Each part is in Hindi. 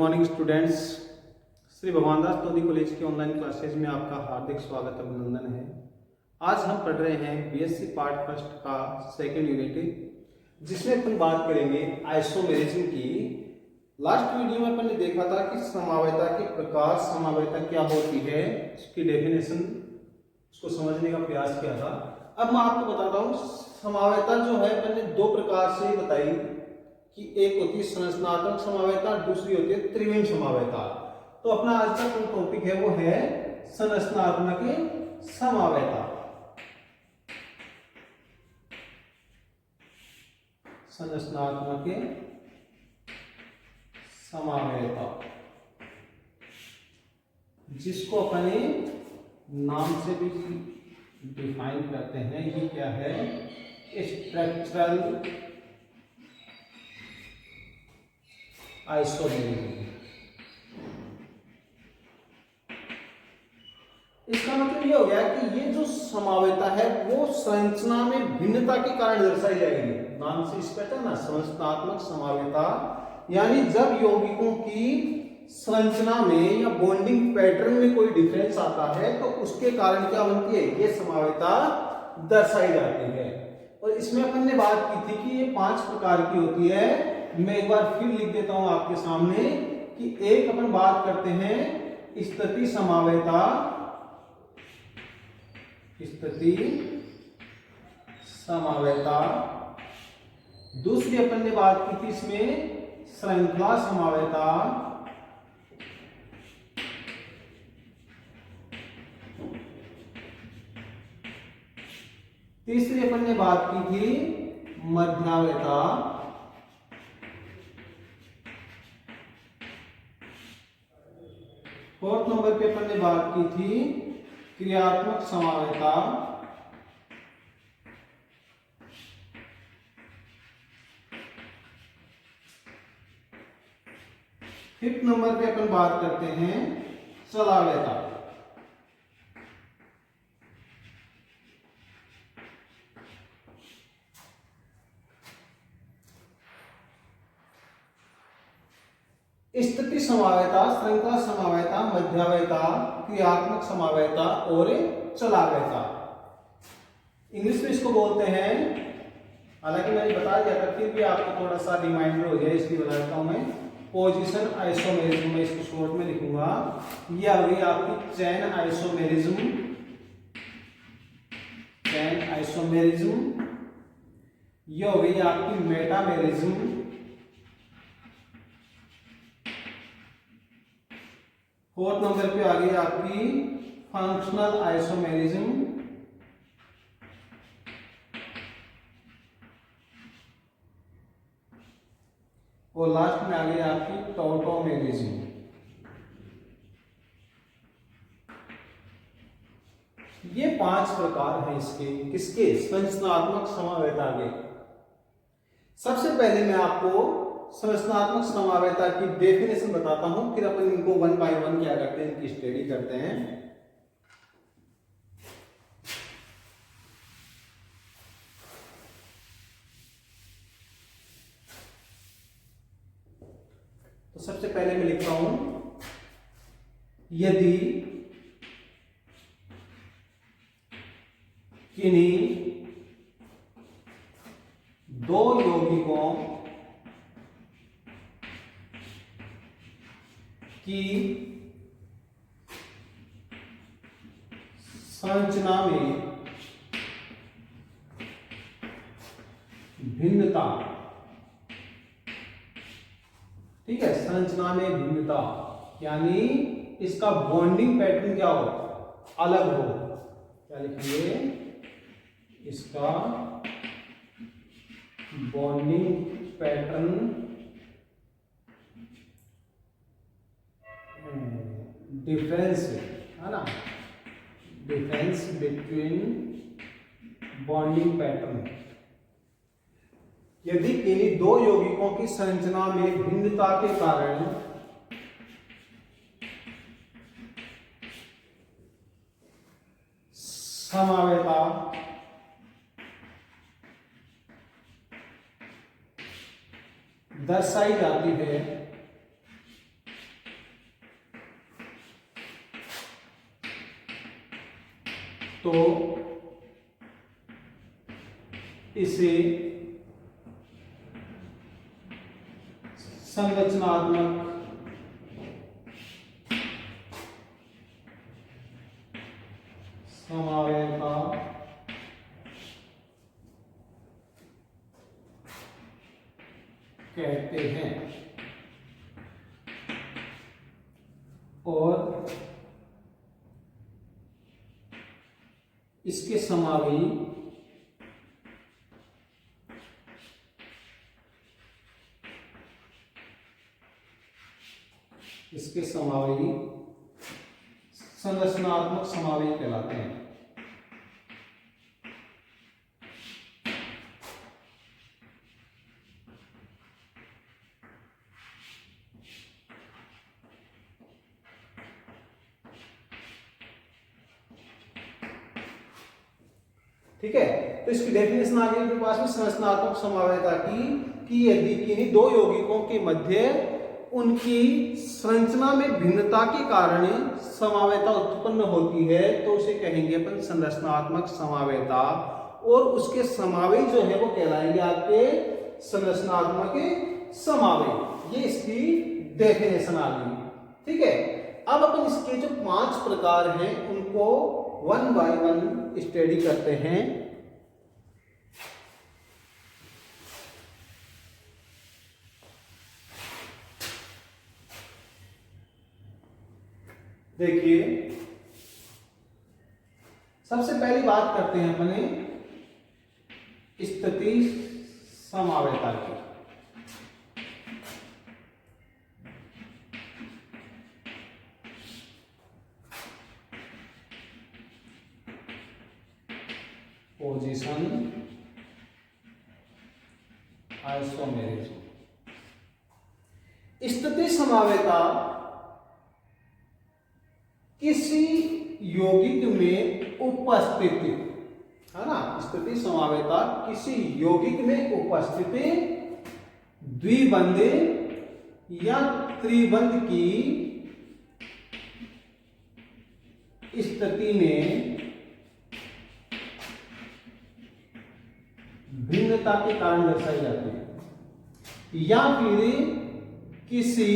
Morning students. Shri Bhagwan Das Todi college की ऑनलाइन क्लासेज में आपका हार्दिक स्वागत अभिनंदन है। आज हम पढ़ रहे हैं बीएससी पार्ट फर्स्ट का सेकंड यूनिट, जिसमें अपन बात करेंगे आइसोमेरिज्म की। लास्ट वीडियो में अपन ने देखा था कि समवायता के प्रकार, समवायता क्या होती है, उसकी डेफिनेशन, उसको समझने का प्रयास किया था। अब मैं आपको बताता हूँ समवायता जो है अपन ने दो प्रकार से बताई कि एक होती है संरचनात्मक समवायता, दूसरी होती है त्रिविम समवायता। तो अपना आज का जो टॉपिक है वो है संरचनात्मक समवायता। संरचनात्मक समवायता, जिसको अपने नाम से भी डिफाइन करते हैं, ये क्या है, स्ट्रक्चरल आइसोमेरिज्म। इसका मतलब ये हो गया कि ये जो समवायता है वो संरचना में भिन्नता के कारण दर्शाई जाएगी। नाम से स्पष्ट है ना, संरचनात्मक समवायता, यानी जब यौगिकों की संरचना में या बॉन्डिंग पैटर्न में कोई डिफरेंस आता है तो उसके कारण क्या बनती है, ये समवायता दर्शाई जाती है। और इसमें अपन ने बात की थी कि ये 5 प्रकार की होती है। मैं एक बार फिर लिख देता हूं आपके सामने कि एक अपन बात करते हैं स्थिति समवायता, स्थिति समवायता। दूसरी अपन ने बात की थी इसमें श्रृंखला समवायता। तीसरी अपन ने बात की थी मध्यावयता। फोर्थ नंबर पे अपन ने बात की थी क्रियात्मक समवायता। फिफ्थ नंबर पे अपन बात करते हैं चलावयता। स्थिति समवायता, श्रृंखला समवायता, मध्यावयता, क्रियात्मक समवायता और चलावयता। इंग्लिश में इसको बोलते हैं, हालांकि मैंने बता दिया था, फिर भी आपको थोड़ा सा रिमाइंडर हो जाए इसलिए बता देता हूं मैं। पोजीशन आइसोमेरिज्म, मैं इसको शॉर्ट में लिखूंगा। ये आ गई आपकी चैन आइसोमेरिज्म, चैन आइसोमेरिज्म। ये हो गई आपकी मेटामेरिज्म। फोर्थ नंबर पे आ गई आपकी फंक्शनल आइसोमेरिज्म। और लास्ट में आ गई आपकी टॉटोमेरिज्म। ये 5 प्रकार हैं इसके, किसके, संरचनात्मक समवायता के। सबसे पहले मैं आपको संरचनात्मक समवायता की डेफिनेशन बताता हूं, फिर अपन इनको 1 बाय 1 क्या करते हैं, इनकी स्टडी करते हैं। तो सबसे पहले मैं लिखता हूं, यदि किन्हीं दो यौगिकों की संरचना में भिन्नता, ठीक है, संरचना में भिन्नता यानी इसका बॉन्डिंग पैटर्न क्या हो, अलग हो। क्या लिखेंगे, इसका बॉन्डिंग पैटर्न डिफरेंस है ना, डिफरेंस बिटवीन बॉन्डिंग पैटर्न। यदि किन्हीं दो यौगिकों की संरचना में भिन्नता के कारण समवायता दर्शाई जाती है तो इसे संरचनात्मक समवायता कहते हैं। और इसके समावी संरचनात्मक समावी कहलाते हैं। ठीक है, तो इसकी डेफिनेशन आ गई अपने पास में संरचनात्मक समवायता की कि यदि किन्हीं दो यौगिकों के मध्य उनकी संरचना में भिन्नता के कारण समवायता उत्पन्न होती है तो उसे कहेंगे अपन संरचनात्मक समवायता, और उसके समावयी जो है वो कहलाएंगे आपके संरचनात्मक समावयी। ये इसकी डेफिनेशन आ गई। ठीक है, अब अपन इसके जो 5 प्रकार हैं उनको 1 बाय 1 स्टडी करते हैं। देखिए, सबसे पहली बात करते हैं अपने स्थिति समवायता की। Position isomerism. स्थिति समवायता किसी यौगिक में उपस्थित, है ना, स्थिति समवायता किसी यौगिक में उपस्थित द्विबंध या त्रिबंध की स्थिति में भिन्नता के कारण दर्शाई जाती है, या फिर किसी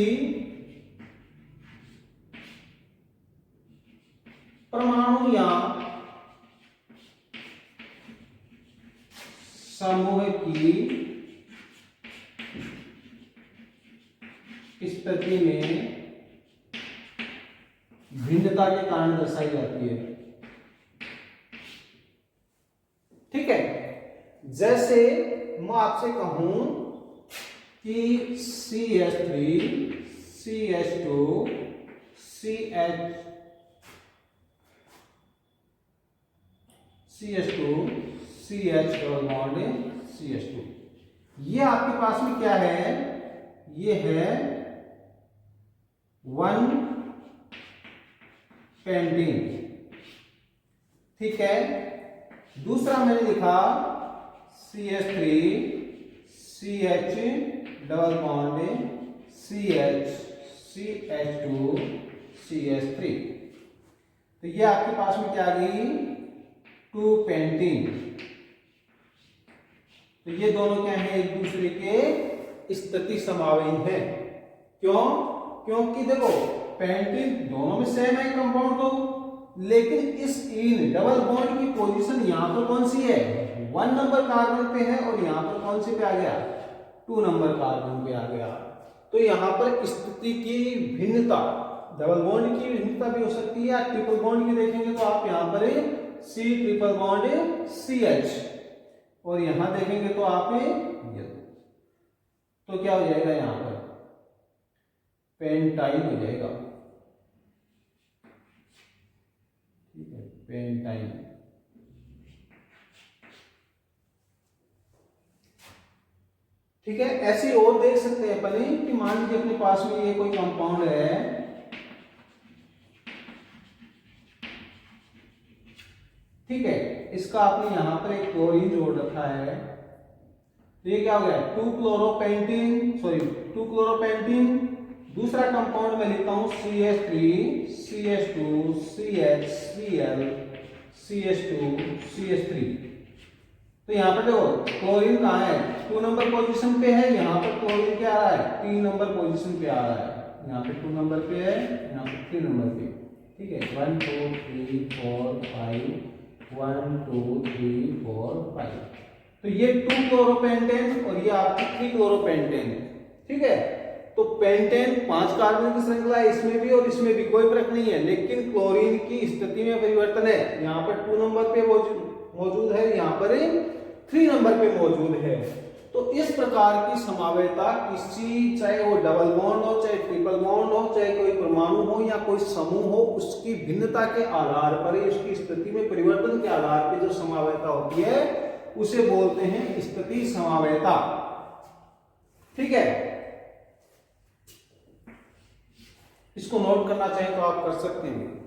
परमाणु या समूह की स्थिति में भिन्नता के कारण दर्शाई जाती है। ठीक है, जैसे मैं आपसे कहूं कि CH3 CH2 CH double bond CH2, ये आपके पास में क्या है, ये है 1 पेंटीन। ठीक है, दूसरा मैंने लिखा CH3 CH double bond CH CH2 CH3, तो ये आपके पास में क्या आ गई, 2 पेंटीन। तो ये दोनों क्या है, एक दूसरे के स्थिति समवायी है। क्यों? क्योंकि देखो पेंटीन दोनों में सेम है कंपाउंड तो, लेकिन इस इन डबल बॉन्ड की पोजीशन यहां पर कौन सी है, 1 नंबर कार्बन पे है, और यहां पर कौन सी पे आ गया, 2 नंबर कार्बन पे आ गया। तो यहां पर स्थिति की भिन्नता, डबल बॉन्ड की भिन्नता भी हो सकती है, या ट्रिपल बॉन्ड की देखेंगे तो आप यहां पर C ट्रिपल बॉन्ड CH, और यहां देखेंगे तो आप ये, तो क्या हो जाएगा, यहां पर पेंटाइन हो जाएगा। ठीक है, पेंटाइन। ठीक है, ऐसे और देख सकते हैं अपन कि मान लीजिए अपने पास में ये कोई कंपाउंड है, ठीक है, इसका आपने यहां पर एक क्लोरीन जोड़ रखा है, तो ये क्या हो गया, 2 क्लोरोपेंटीन। दूसरा कंपाउंड में लिखता हूं CH3 CH2 CH Cl CH2CH3। तो यहाँ पर देखो क्लोरीन कहाँ है, 2 नंबर पोजीशन पे है, यहाँ पर क्लोरीन क्या आ रहा है, 3 नंबर पोजीशन पे आ रहा है। यहाँ पे 2 नंबर पे है, यहाँ पे 3 नंबर पे। ठीक है, 1 2 3 4 5, 1 2 3 4 5। तो ये 2 क्लोरोपेंटेन और ये आपकी 3 क्लोरोपेंटेन। ठीक है, तो पेंटेन 5 कार्बन की श्रृंखला है, इसमें भी और इसमें भी कोई फर्क नहीं है, लेकिन क्लोरीन की स्थिति में परिवर्तन है। यहाँ पर 2 नंबर पे मौजूद है, यहाँ पर 3 नंबर पे मौजूद है। तो इस प्रकार की समावेयता किसी, चाहे वो डबल बॉन्ड हो, चाहे ट्रिपल बॉन्ड हो, चाहे कोई परमाणु हो या कोई समूह हो, उसकी भिन्नता के आधार पर, उसकी स्थिति में परिवर्तन के आधार पर जो समावेयता होती है उसे बोलते हैं स्थिति समावेयता। ठीक है, इसको नोट करना चाहें तो आप कर सकते हैं।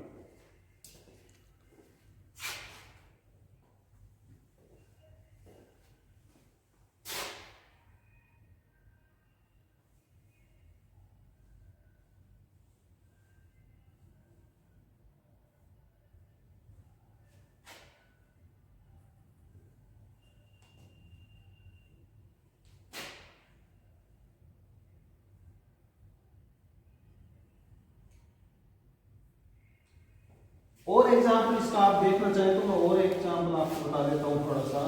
और एग्जाम्पल इसका आप देखना चाहें तो मैं और एग्जाम्पल आपको बता देता हूं थोड़ा सा।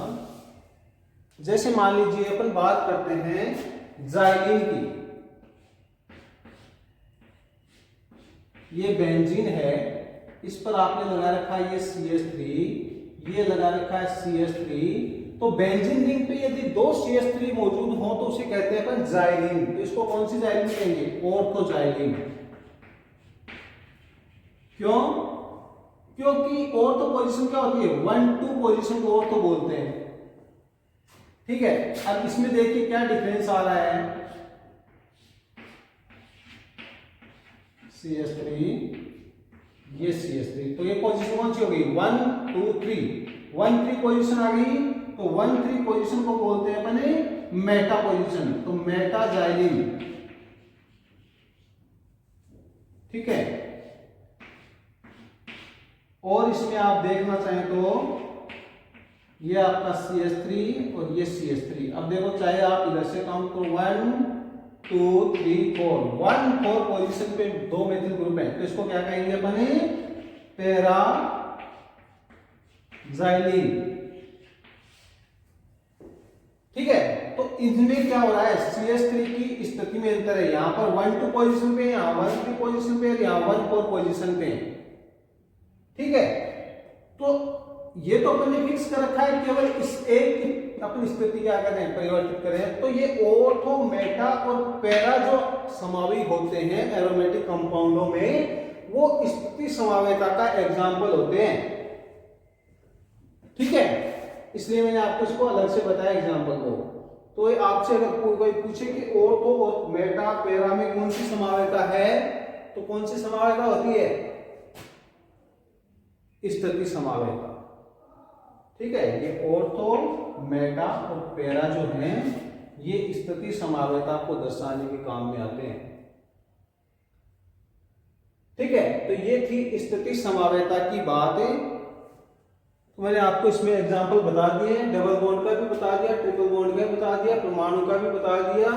जैसे मान लीजिए अपन बात करते हैं जाइलिन की, ये बेंजीन है, इस पर आपने लगा रखा है ये CH3, ये लगा रखा है CH3। तो बेंजीन रिंग पे यदि 2 CH3 मौजूद हो तो उसे कहते हैं अपन जाइलिन। तो इसको कौन सी जाइलिन कहेंगे, ऑर्थोजाइलिन। क्यों, क्योंकि ऑर्थो पोजीशन क्या होती है, 1 2 पोजीशन को ऑर्थो बोलते हैं। ठीक है, अब इसमें देखिए क्या डिफरेंस आ रहा है, CH3, ये CH3, तो ये पोजीशन कौन सी हो गई, 1 2 3, 1 3 पोजीशन आ गई। तो 1 3 पोजीशन को बोलते हैं अपने मेटा पोजीशन, तो मेटाजाइलिन। ठीक है, और इसमें आप देखना चाहें तो ये आपका CH3 और ये CH3। अब देखो चाहे आप इधर से काउंट करो 1 2 3 4, 1 4 पोजीशन पे 2 मेथिल ग्रुप है, तो इसको क्या कहेंगे अपन, पैरा जाइलिन। ठीक है, तो इसमें क्या हो रहा है, CH3 की स्थिति में अंतर है, यहां पर 1 2 पोजीशन पे, यहां 1 3 पोजीशन पे, यहां 1 4 पोजीशन पे। ठीक है, तो ये तो अपन ने फिक्स कर रखा है, केवल इस एक अपनी स्थिति क्या करें, परिवर्तित करें। तो ये ऑर्थो, मेटा और पैरा जो समावी होते हैं एरोमेटिक कंपाउंडों में, वो स्थिति समावेयता का एग्जाम्पल होते हैं। ठीक है, इसलिए मैंने आपको इसको अलग से बताया एग्जाम्पल को। तो आपसे अगर कोई पूछे कि ऑर्थो और मेटा पैरा में कौन सी समावेयता है, तो कौन सी समावेयता होती है, स्थिति समावेयता। ठीक है, ये ऑर्थो, मेटा और पैरा जो हैं, ये स्थिति समावेयता को दर्शाने के काम में आते हैं। ठीक है, तो ये थी स्थिति समावेयता की बात है। तो मैंने आपको इसमें एग्जांपल बता दिए, डबल बॉन्ड का भी बता दिया, ट्रिपल बॉन्ड का भी बता दिया, परमाणु का भी बता दिया,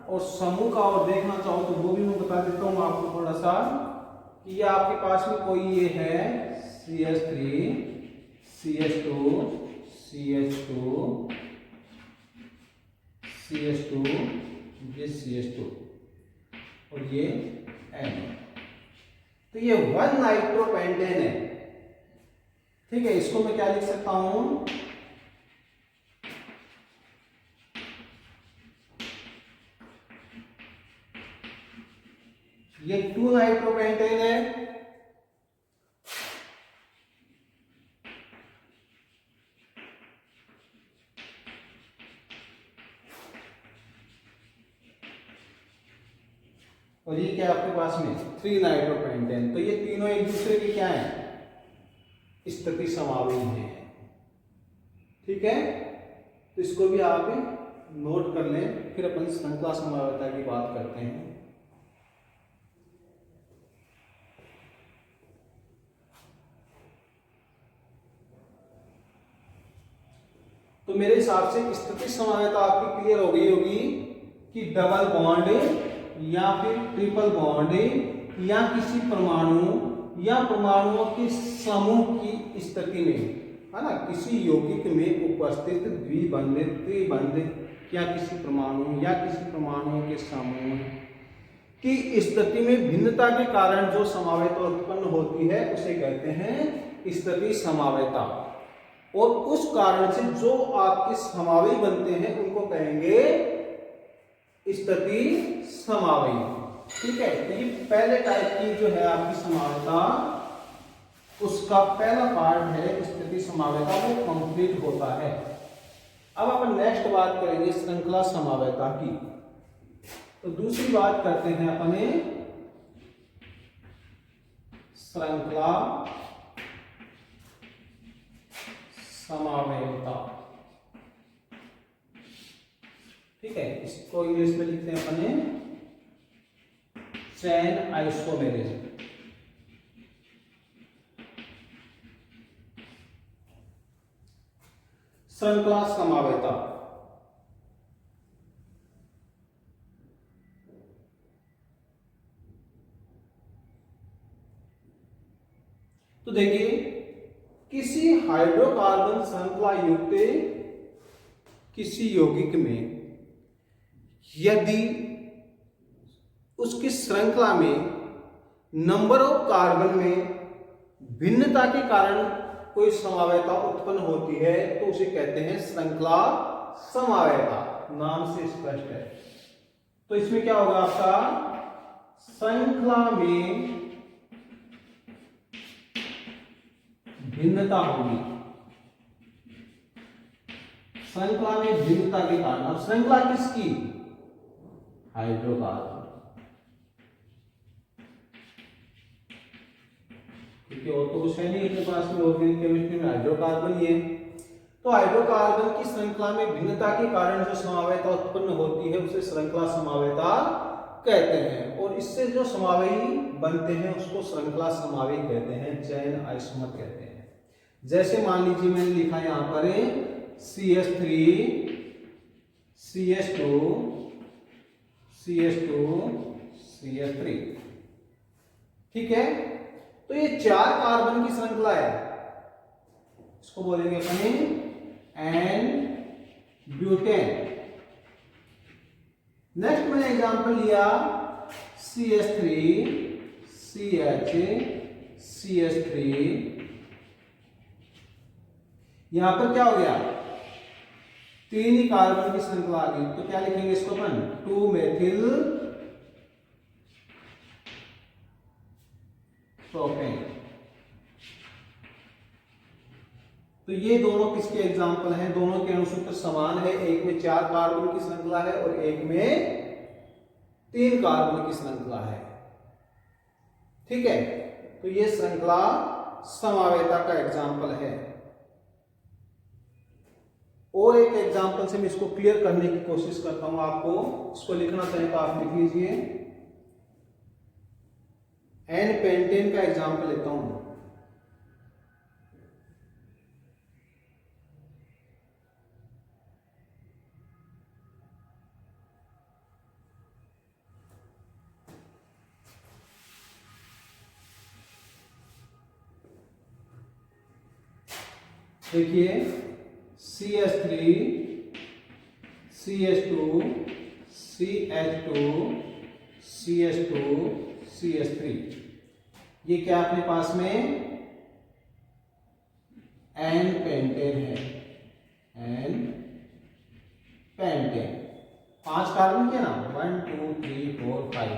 और समूह का और देखना चाहो तो वो भी मैं बता देता हूं आपको थोड़ा सा, कि ये आपके पास में कोई ये है CH3 CH2 CH2 CH2, ये CH2 और ये N। तो ये 1 नाइट्रोपेंटेन है। ठीक है, इसको मैं क्या लिख सकता हूं, ये 2 नाइट्रोपेंटेन है, और ये क्या आपके पास में 3 नाइट्रोपेंटेन। तो ये तीनों एक दूसरे के क्या है, स्थिति समावी है। ठीक है, तो इसको भी आप नोट कर लें, फिर अपन श्रृंखला समावेयता की बात करते हैं। तो मेरे हिसाब से स्थिति समानता आपकी क्लियर हो गई होगी कि डबल बॉन्ड या फिर ट्रिपल बॉन्ड या किसी परमाणु या परमाणुओं के समूह की स्थिति में, है ना, किसी यौगिक में उपस्थित द्विबंध, त्रिबंध या किसी परमाणु या किसी परमाणुओं के समूह की स्थिति में भिन्नता के कारण जो समावेता उत्पन्न होती है उसे कहते हैं स्थिति समावेता। और उस कारण से जो आपके समावयी बनते हैं उनको कहेंगे स्थिति समावयी। ठीक है, तो ये पहले टाइप की जो है आपकी समावेता, उसका पहला पार्ट है स्थिति समावेता, वो कंप्लीट होता है। अब अपन नेक्स्ट बात करेंगे श्रृंखला समावेता की। तो दूसरी बात करते हैं अपने श्रृंखला समावेता। ठीक है, इसको इंग्लिश में लिखते हैं अपने चेन आइसोमेरिज्म। श्रृंखला समावेता। तो देखिए, किसी हाइड्रोकार्बन श्रृंखला युक्त किसी यौगिक में यदि उसकी श्रृंखला में नंबर ऑफ कार्बन में भिन्नता के कारण कोई समावेता उत्पन्न होती है तो उसे कहते हैं श्रृंखला समावेता। नाम से स्पष्ट है। तो इसमें क्या होगा आपका, श्रृंखला में भिन्नता होगी, श्रृंखला में भिन्नता के कारण। अब श्रृंखला किसकी, हाइड्रोकार्बन, क्योंकि और तो कुछ है नहीं अपने पास में, ऑर्गेनिक केमिस्ट्री में हाइड्रोकार्बन ही है। तो हाइड्रोकार्बन की श्रृंखला में भिन्नता के कारण जो समावेता उत्पन्न होती है उसे श्रृंखला समावेता कहते हैं। और इससे जो समावयी बनते हैं उसको श्रृंखला समावयी कहते हैं, चेन आइसोमर कहते हैं। जैसे मान लीजिए मैंने लिखा यहां पर CH3 CH2 CH2 CH3। ठीक है, तो ये 4 कार्बन की श्रृंखला है, इसको बोलेंगे अपने एन ब्यूटेन। नेक्स्ट मैंने एग्जांपल लिया CH3 CH CH3। यहां पर क्या हो गया, 3 ही कार्बन की श्रृंखला आ गई। तो क्या लिखेंगे इसको अपन, 2 मेथिल प्रोपेन। तो ये दोनों किसके एग्जाम्पल हैं, दोनों के अणुसूत्र समान है। एक में 4 कार्बन की श्रृंखला है और एक में 3 कार्बन की श्रृंखला है। ठीक है, तो ये श्रृंखला समावेता का एग्जाम्पल है। और एक एग्जाम्पल से मैं इसको क्लियर करने की कोशिश करता हूं आपको। इसको लिखना चाहे तो आप लिख लीजिए, एन पेंटेन का एग्जाम्पल लेता हूं। देखिए CH3 CH2 CH2 CH2 CH3, ये क्या अपने पास में एन पेंटेन है, एन पेंटेन। 5 कार्बन के ना, 1 2 3 4 5,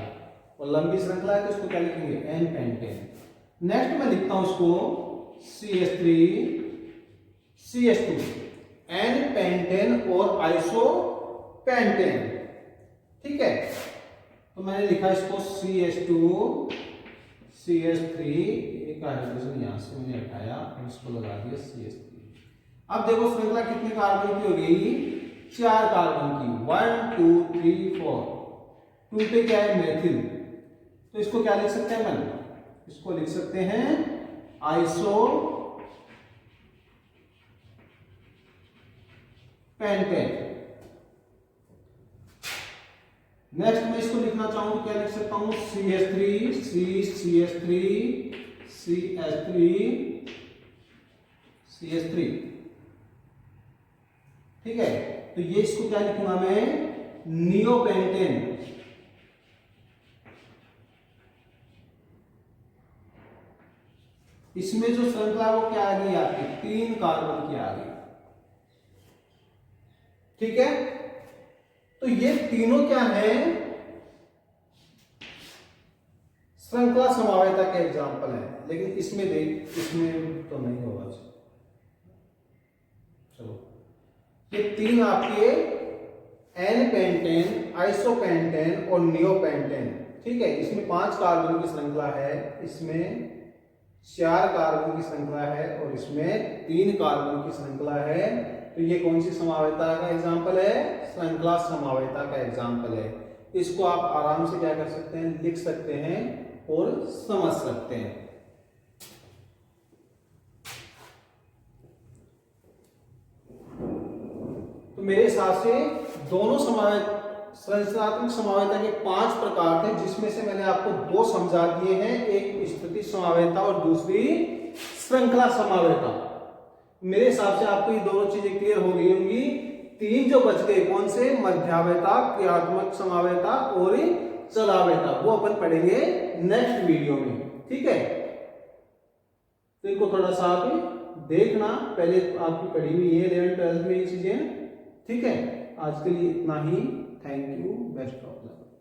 और लंबी श्रृंखला है तो इसको क्या लिखेंगे, एन पेंटेन। नेक्स्ट मैं लिखता हूं इसको CH3 CH2, एन पेंटेन और आइसो पेंटेन। ठीक है, तो मैंने लिखा इसको CH2 CH3, एक हाइड्रोजन यहां से मैंने हटाया और इसको लगा दिया CH3। अब देखो श्रृंखला कितने कार्बन की हो गई, 4 कार्बन की, 1 2 3 4। 2 पे क्या है, मेथिल, तो इसको क्या लिख सकते हैं अपन, इसको लिख सकते हैं आइसो पेंटेन। नेक्स्ट मैं इसको लिखना चाहूं तो क्या लिख सकता हूं, CH3 CH3 CH3 CH3। ठीक है, तो ये इसको क्या लिखूंगा मैं, नियोपेंटेन। इसमें जो श्रृंखला वो क्या आ गई आपकी, 3 कार्बन की आ गई। ठीक है, तो ये तीनों क्या है, श्रृंखला समवायता के एग्जाम्पल है। लेकिन इसमें देख, इसमें तो नहीं होगा। चलो, ये 3 आपके एन पेंटेन, आइसोपेंटेन और नियोपेंटेन। ठीक है, इसमें 5 कार्बन की श्रृंखला है, इसमें 4 कार्बन की श्रृंखला है और इसमें 3 कार्बन की श्रृंखला है। तो ये कौन सी समवायता का एग्जाम्पल है, श्रृंखला समवायता का एग्जाम्पल है। इसको आप आराम से क्या कर सकते हैं, लिख सकते हैं और समझ सकते हैं। तो मेरे हिसाब से दोनों संरचनात्मक समवायता के 5 प्रकार थे, जिसमें से मैंने आपको 2 समझा दिए हैं, एक स्थिति समवायता और दूसरी श्रृंखला समवायता। मेरे हिसाब से आपको ये दोनों चीजें क्लियर हो गई होंगी। 3 जो बच गए, कौन से, मध्यावयता, क्रियात्मक समवायता और चलावयता, वो अपन पढ़ेंगे नेक्स्ट वीडियो में। ठीक है, तो इनको थोड़ा सा आप देखना, पहले आपकी पढ़ी हुई है 11th 12th में ये चीजें। ठीक है, आज के लिए इतना ही। Thank you, best of luck.